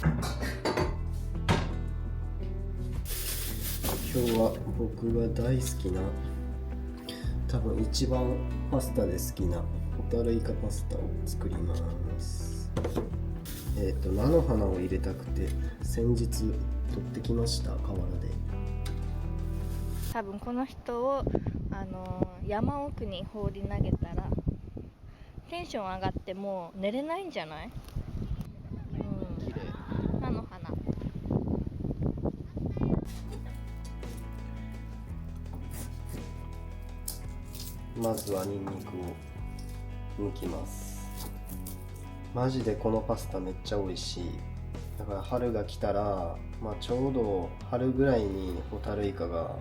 今日は僕が大好きな、多分一番パスタで好きなホタルイカパスタを作ります。菜の花を入れたくて先日取ってきました。河原で。多分この人を、山奥に放り投げたらテンション上がってもう寝れないんじゃない？綺麗。菜の花。まずはニンニクを剥きます。マジでこのパスタめっちゃ美味しい。だから春が来たら、ちょうど春ぐらいにホタルイカが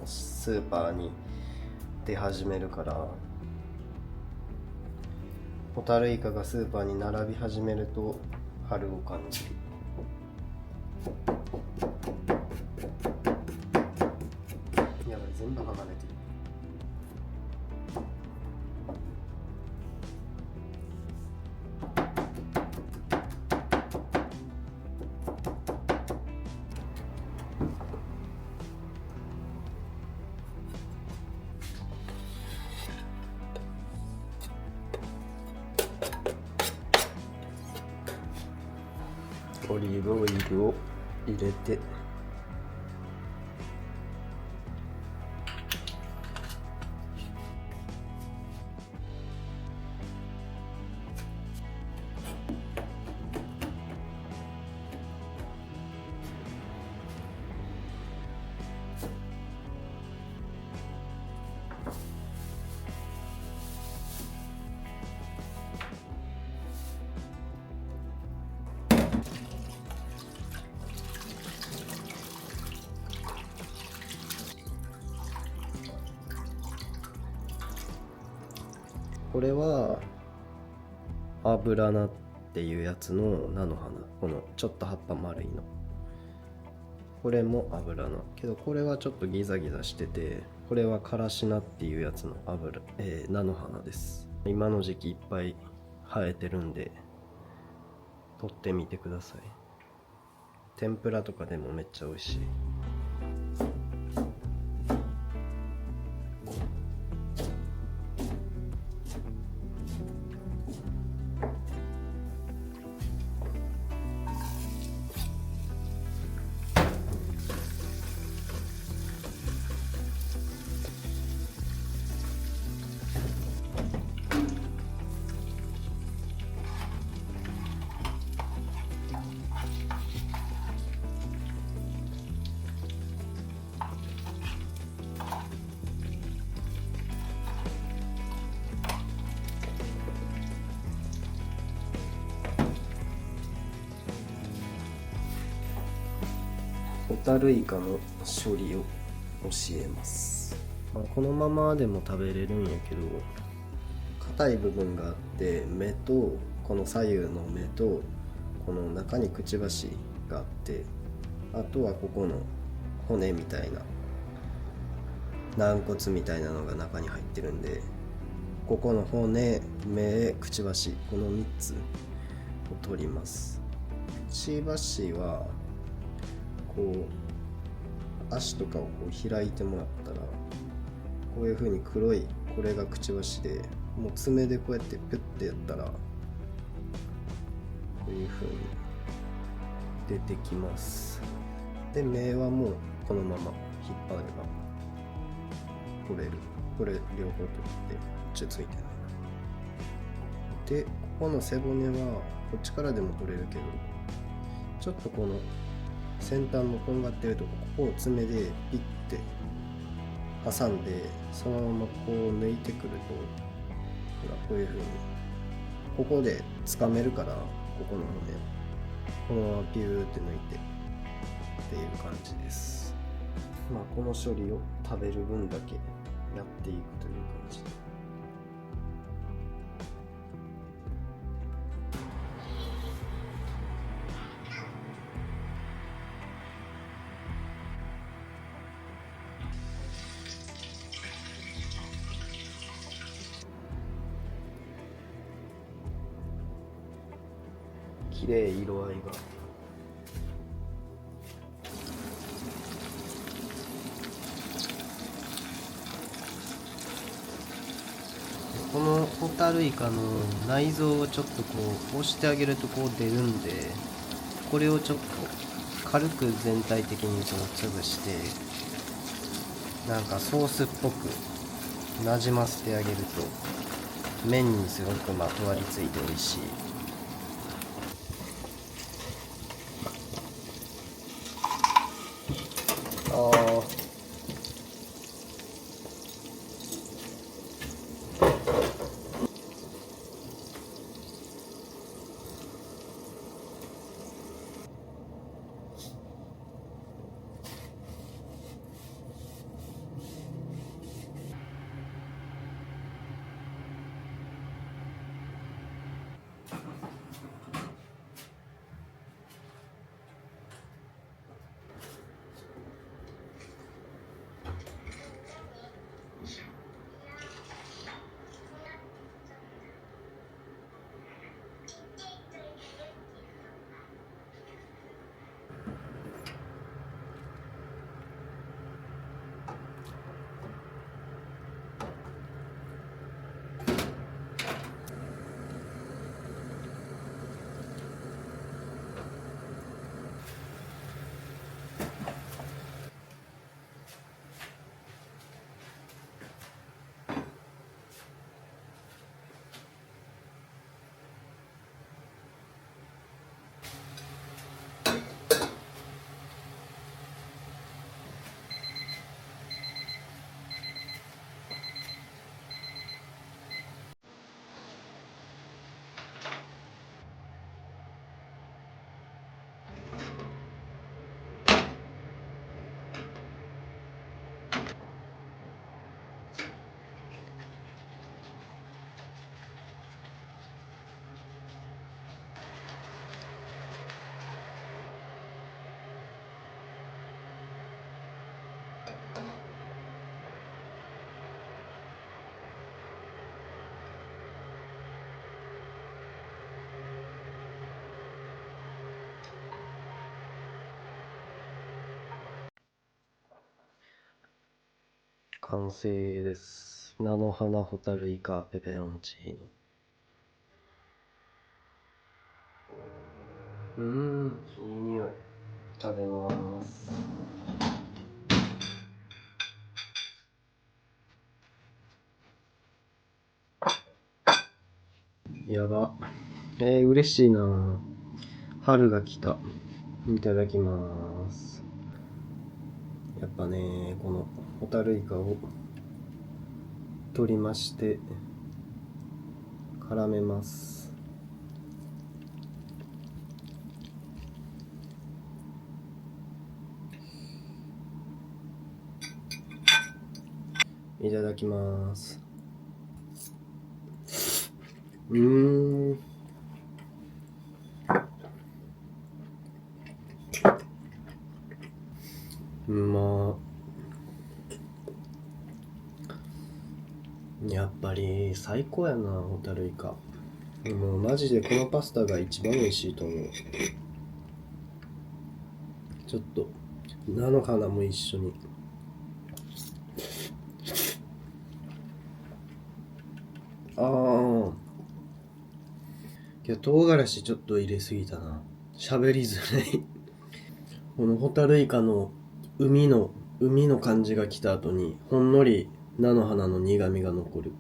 スーパーに出始めるから、ホタルイカがスーパーに並び始めると春を感じる。やばい、全部剥がれてる。オリーブオイルを入れて、これはアブラナっていうやつの菜の花、このちょっと葉っぱ丸いの、これもアブラナけど、これはちょっとギザギザしてて、これはカラシナっていうやつの菜の花です。今の時期いっぱい生えてるんで取ってみてください。天ぷらとかでもめっちゃ美味しい。ホタルイカの処理を教えます。このままでも食べれるんやけど、硬い部分があって、目とこの左右の目とこの中にくちばしがあって、あとはここの骨みたいな軟骨みたいなのが中に入ってるんで、ここの骨、目、くちばし、この3つを取ります。くちばしはこう足とかをこう開いてもらったら、こういう風に黒い、これがくちばしで、もう爪でこうやってピュッてやったらこういう風に出てきます。で、目はもうこのまま引っ張れば取れる。これ両方取って、こっちついてない。で、ここの背骨はこっちからでも取れるけど、ちょっとこの先端のとんがってるとここを爪でピッて挟んで、そのままこう抜いてくると、ほらこういう風にここで掴めるから、ここの骨をこのままピューって抜いてっていう感じです。この処理を食べる分だけやっていくという感じで。綺麗、色合いが。ホタルイカの内臓をちょっとこう押してあげるとこう出るんで、これをちょっと軽く全体的にこう潰して、なんかソースっぽくなじませてあげると麺にすごくまとわりついて美味しい。完成です。菜の花ホタルイカペペロンチーノ。いい匂い。食べます。やば。嬉しいな。春が来た。いただきます。やっぱね、このホタルイカを取りまして絡めます。いただきます。やっぱり最高やな、ホタルイカ。もうマジでこのパスタが一番美味しいと思う。ちょっと菜の花も一緒に。いや、唐辛子ちょっと入れすぎたな。喋りづらい。このホタルイカの海の感じが来た後にほんのり菜の花の苦みが残る。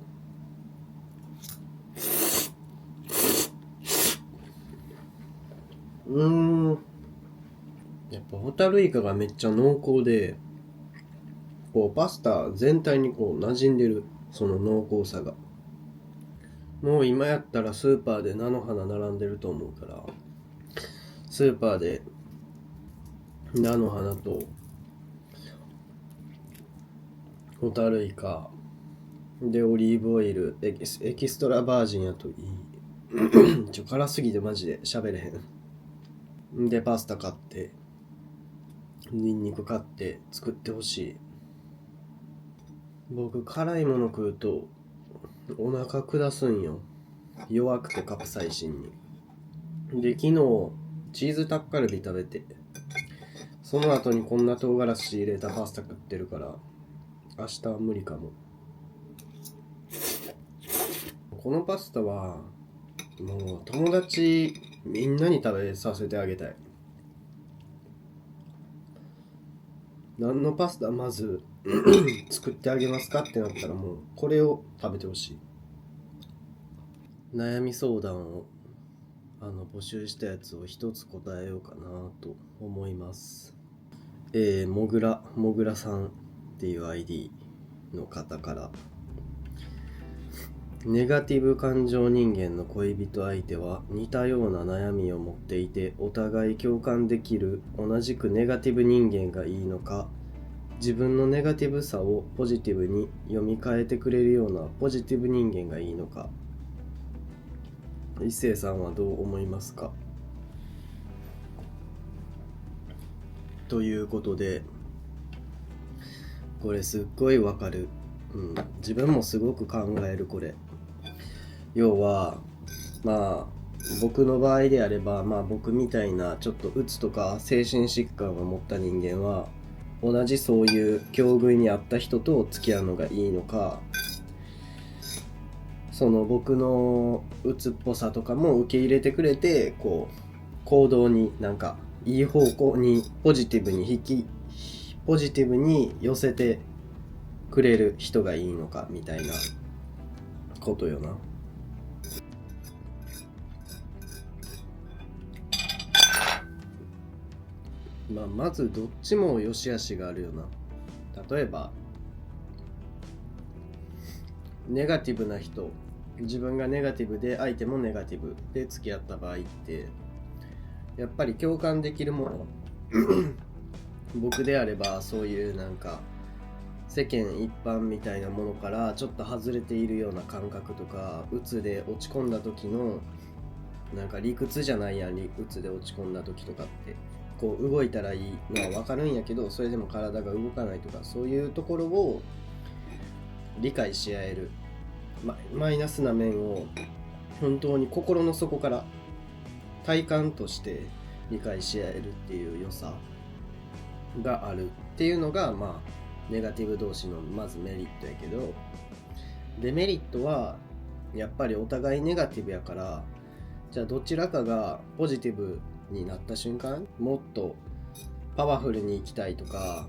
やっぱホタルイカがめっちゃ濃厚で、こうパスタ全体にこう馴染んでる、その濃厚さが。もう今やったらスーパーで菜の花並んでると思うから、スーパーで菜の花とホタルイカでオリーブオイルエキストラバージンやといい。辛すぎてマジで喋れへん。でパスタ買ってニンニク買って作ってほしい。僕辛いもの食うとお腹下すんよ。弱くてカプサイシンに。で昨日チーズタッカルビ食べて、その後にこんな唐辛子入れたパスタ食ってるから明日は無理かも。このパスタはもう友達みんなに食べさせてあげたい。何のパスタまず作ってあげますかってなったら、もうこれを食べてほしい。悩み相談を募集したやつを一つ答えようかなと思います。もぐらさんっていう ID の方から、ネガティブ感情人間の恋人相手は似たような悩みを持っていて、お互い共感できる同じくネガティブ人間がいいのか、自分のネガティブさをポジティブに読み替えてくれるようなポジティブ人間がいいのか。一星さんはどう思いますか？ということで、これすっごいわかる。自分もすごく考える。これ要は僕の場合であれば、僕みたいなちょっとうつとか精神疾患を持った人間は同じそういう境遇にあった人と付き合うのがいいのか、その僕のうつっぽさとかも受け入れてくれて、こう行動にいい方向にポジティブに寄せてくれる人がいいのかみたいなことよな。まずどっちも良し悪しがあるよな。例えばネガティブな人、自分がネガティブで相手もネガティブで付き合った場合って、やっぱり共感できるもの僕であればそういう世間一般みたいなものからちょっと外れているような感覚とか、うつで落ち込んだ時の理屈じゃないやん、うつで落ち込んだ時とかってこう動いたらいいのは分かるんやけど、それでも体が動かないとか、そういうところを理解し合える、マイナスな面を本当に心の底から体感として理解し合えるっていう良さがあるっていうのが、ネガティブ同士のまずメリットやけど、デメリットはやっぱりお互いネガティブやから、じゃあどちらかがポジティブになった瞬間、もっとパワフルに生きたいとか、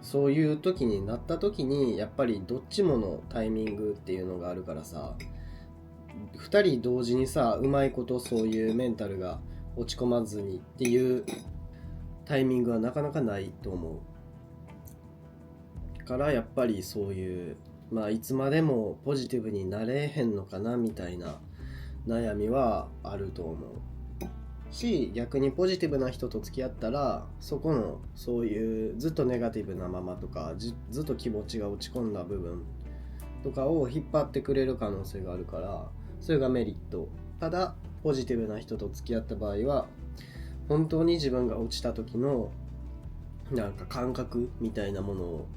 そういう時になった時にやっぱりどっちものタイミングっていうのがあるからさ、2人同時にさ、うまいことそういうメンタルが落ち込まずにっていうタイミングはなかなかないと思うから、やっぱりそういういつまでもポジティブになれへんのかなみたいな悩みはあると思うし、逆にポジティブな人と付き合ったら、そこのそういうずっとネガティブなままとか、ずっと気持ちが落ち込んだ部分とかを引っ張ってくれる可能性があるから、それがメリット。ただポジティブな人と付き合った場合は、本当に自分が落ちた時の感覚みたいなものを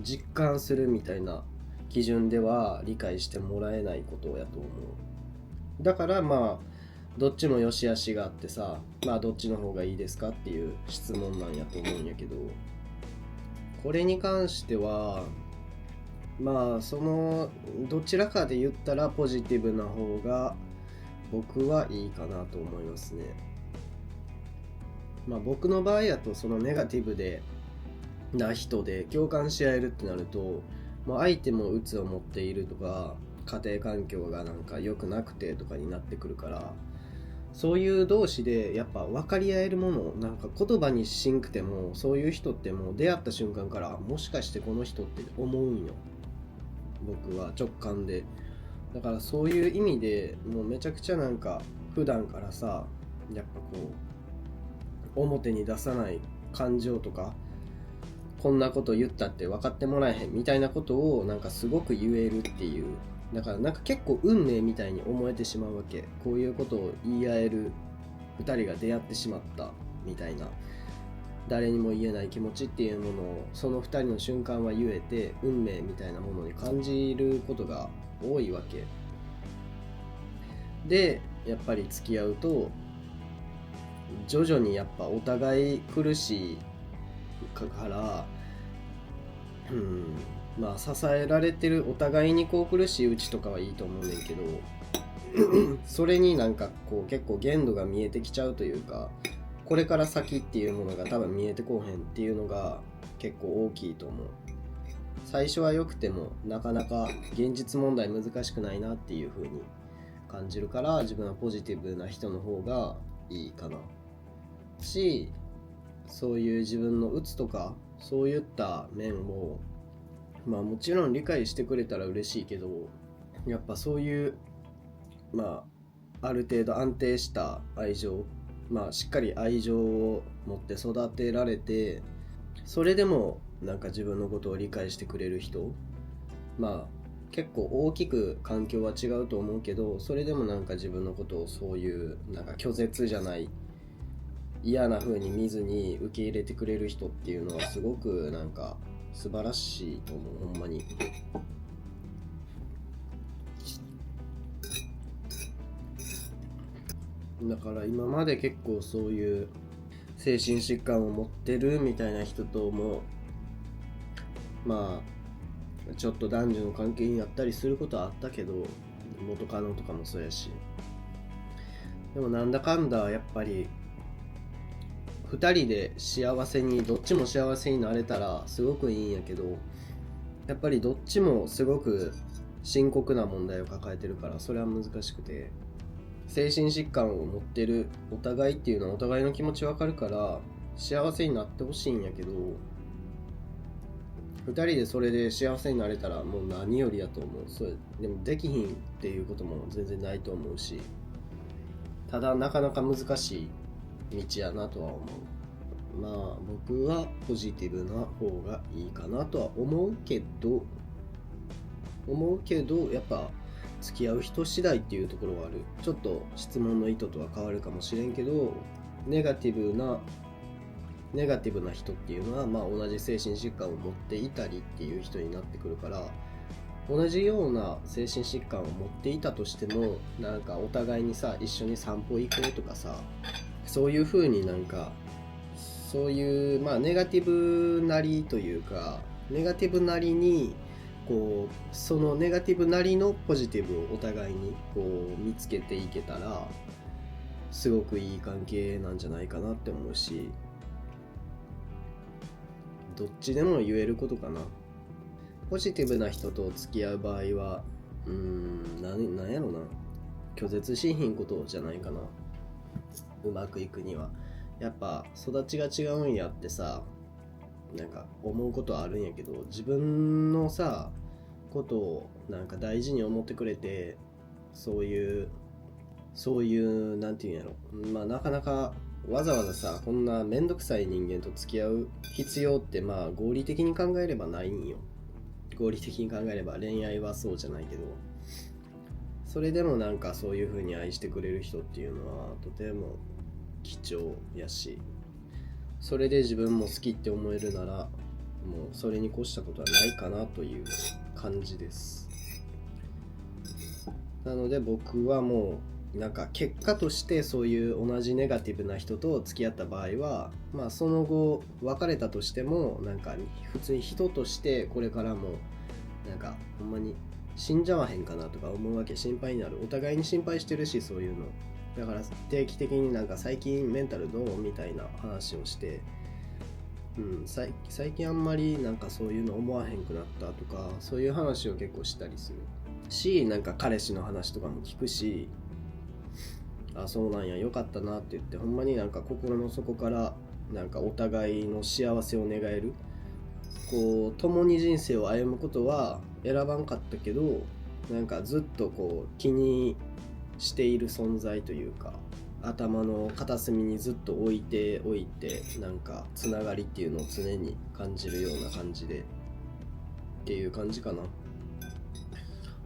実感するみたいな基準では理解してもらえないことやと思う。だからどっちも良し悪しがあってさ、どっちの方がいいですかっていう質問なんやと思うんやけど、これに関してはそのどちらかで言ったらポジティブな方が僕はいいかなと思いますね。僕の場合だと、そのネガティブな人で共感し合えるってなると、相手も鬱を持っているとか、家庭環境が良くなくてとかになってくるから、そういう同士でやっぱ分かり合えるもの、言葉にしんくても、そういう人ってもう出会った瞬間からもしかしてこの人って思うんよ、僕は直感で。だからそういう意味でもうめちゃくちゃ普段からさ、やっぱこう表に出さない感情とか、こんなこと言ったって分かってもらえへんみたいなことをすごく言えるっていう、だから結構運命みたいに思えてしまうわけ。こういうことを言い合える2人が出会ってしまったみたいな、誰にも言えない気持ちっていうものをその2人の瞬間は言えて、運命みたいなものに感じることが多いわけで、やっぱり付き合うと徐々にやっぱお互い苦しいから、まあ支えられてる、お互いにこう苦しいうちとかはいいと思うねんけどそれになんかこう結構限度が見えてきちゃうというか、これから先っていうものが多分見えてこうへんっていうのが結構大きいと思う。最初は良くてもなかなか現実問題難しくないなっていう風に感じるから、自分はポジティブな人の方がいいかなし、そういう自分の鬱とかそういった面をまあもちろん理解してくれたら嬉しいけど、やっぱそういうまあある程度安定した愛情、まあしっかり愛情を持って育てられて、それでもなんか自分のことを理解してくれる人、まあ結構大きく環境は違うと思うけど、それでもなんか自分のことをそういうなんか拒絶じゃない嫌な風に見ずに受け入れてくれる人っていうのはすごくなんか素晴らしいと思う、ほんまに。だから今まで結構そういう精神疾患を持ってるみたいな人ともまあちょっと男女の関係になったりすることはあったけど、元カノとかもそうやし、でもなんだかんだやっぱり2人で幸せに、どっちも幸せになれたらすごくいいんやけど、やっぱりどっちもすごく深刻な問題を抱えてるから、それは難しくて、精神疾患を持ってるお互いっていうのはお互いの気持ちわかるから幸せになってほしいんやけど、2人でそれで幸せになれたらもう何よりやと思う。それでもできひんっていうことも全然ないと思うし、ただなかなか難しい道やなとは思う。まあ僕はポジティブな方がいいかなとは思うけどやっぱ付き合う人次第っていうところはある。ちょっと質問の意図とは変わるかもしれんけど、ネガティブな人っていうのはまあ同じ精神疾患を持っていたりっていう人になってくるから、同じような精神疾患を持っていたとしてもなんかお互いにさ一緒に散歩行こうとかさ、そういう風になんかそういうまあネガティブなりというか、ネガティブなりにこうそのネガティブなりのポジティブをお互いにこう見つけていけたらすごくいい関係なんじゃないかなって思うし、どっちでも言えることかな。ポジティブな人と付き合う場合はなんやろな、拒絶しひんことじゃないかな。うまくいくにはやっぱ育ちが違うんやってさ、なんか思うことはあるんやけど、自分のさことをなんか大事に思ってくれて、そういうなんていうんやろ、まあなかなかわざわざさこんなめんどくさい人間と付き合う必要ってまあ合理的に考えればないんよ。合理的に考えれば、恋愛はそうじゃないけど、それでもなんかそういう風に愛してくれる人っていうのはとても貴重やし、それで自分も好きって思えるならもうそれに越したことはないかなという感じです。なので僕はもうなんか結果としてそういう同じネガティブな人と付き合った場合は、まあその後別れたとしてもなんか普通に人としてこれからもなんかほんまに死んじゃわへんかなとか思うわけ。心配になる、お互いに心配してるし、そういうのだから定期的になんか最近メンタルどうみたいな話をして、最近あんまりなんかそういうの思わへんくなったとか、そういう話を結構したりするし、なんか彼氏の話とかも聞くし、あ、そうなんや、よかったなって言って、ほんまになんか心の底からなんかお互いの幸せを願える、こう共に人生を歩むことは選ばんかったけど、なんかずっとこう気にしている存在というか、頭の片隅にずっと置いておいて、なんかつながりっていうのを常に感じるような感じでっていう感じかな。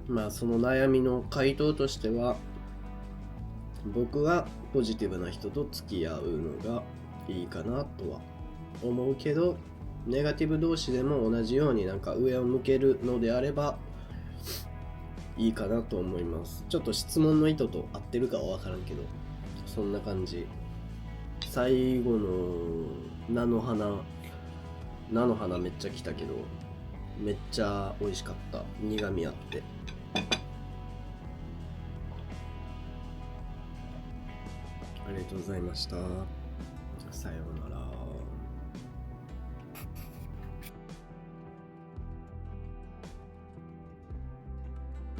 まあその悩みの回答としては、僕はポジティブな人と付き合うのがいいかなとは思うけど、ネガティブ同士でも同じようになんか上を向けるのであればいいかなと思います。ちょっと質問の意図と合ってるかは分からんけど、そんな感じ。最後の菜の花めっちゃ来たけど、めっちゃ美味しかった。苦味あって。ありがとうございました。さようなら。